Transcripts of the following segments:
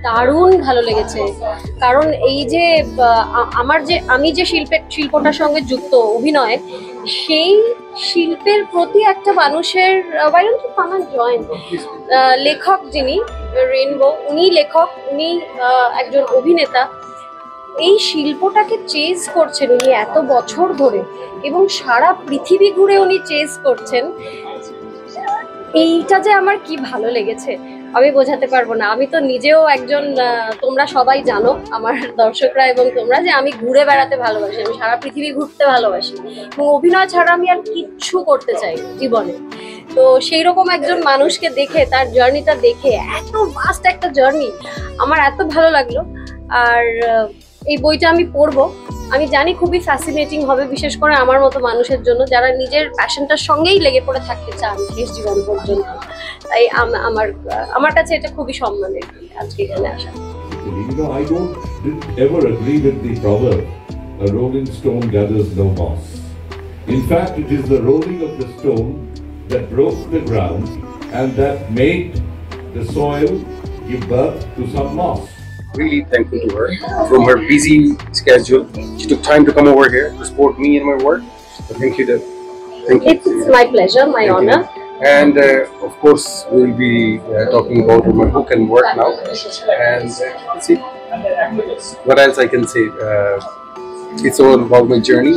দারুণ ভালো লেগেছে। কারণ এই যে আমি যে শিল্পটার সঙ্গে যুক্ত অভিনয়, সেই শিল্পের প্রতি একটা মানুষের লেখক যিনি রেইনবো, উনি লেখক, উনি একজন অভিনেতা, এই শিল্পটাকে চেজ করছেন উনি এত বছর ধরে, এবং সারা পৃথিবী ঘুরে উনি চেজ করছেন। এইটা যে আমার কি ভালো লেগেছে আমি বোঝাতে পারবো না। আমি তো নিজেও একজন, তোমরা সবাই জানো, আমার দর্শকরা এবং তোমরা, যে আমি ঘুরে বেড়াতে ভালোবাসি, আমি সারা পৃথিবী ঘুরতে ভালোবাসি, এবং অভিনয় ছাড়া আমি আর কিচ্ছু করতে চাই জীবনে। তো সেই রকম একজন মানুষকে দেখে, তার জার্নিটা দেখে, এত ভাস্ট একটা জার্নি, আমার এত ভালো লাগলো। আর এই বইটা আমি পড়বো, আমি জানি খুবই ফ্যাসিনেটিং হবে, বিশেষ করে আমার মতো মানুষের জন্য, যারা নিজের প্যাশনটার সঙ্গেই লেগে পড়ে থাকতে চান শেষ জীবন পর্যন্ত। তাই আমার কাছে এটা খুবই সম্মানের আজকে এখানে আসা। I don't ever agree with the proverb, a rolling stone gathers no moss. In fact, it is the rolling of the stone that broke the ground and that made the soil give birth to some moss. Really thankful to her from her busy schedule. She took time to come over here to support me in my work. So thank you. Thank you. It's my pleasure, my honor. And of course, we'll be talking about my book and work now. And see, what else I can say? It's all about my journey.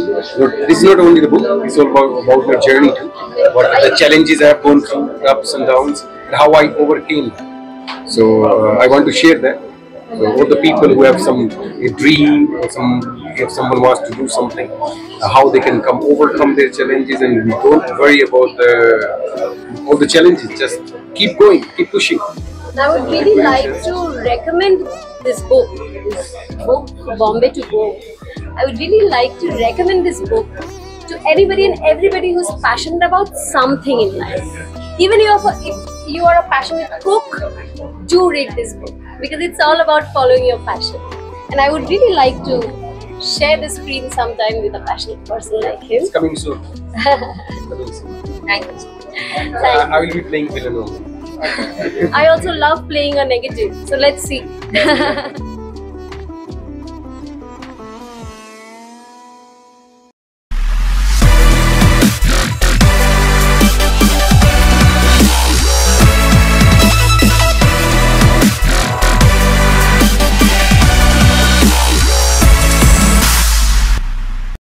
This is not only the book; it's all about my journey too. What the challenges I've gone through, ups and downs, and how I overcame them. So I want to share that. So all the people who have a dream, or if someone wants to do something, how they can overcome their challenges, and don't worry about all the challenges. Just keep going, keep pushing. I would really like to recommend this book, Bombay to Go. I would really like to recommend this book to anybody and everybody who's passionate about something in life. Even if you are a passionate cook, do read this book, because it's all about following your passion. And I would really like to share the screen sometime with a passionate person like him. It's coming soon. Thank you. I will be playing villain only. I also love playing a negative, so let's see.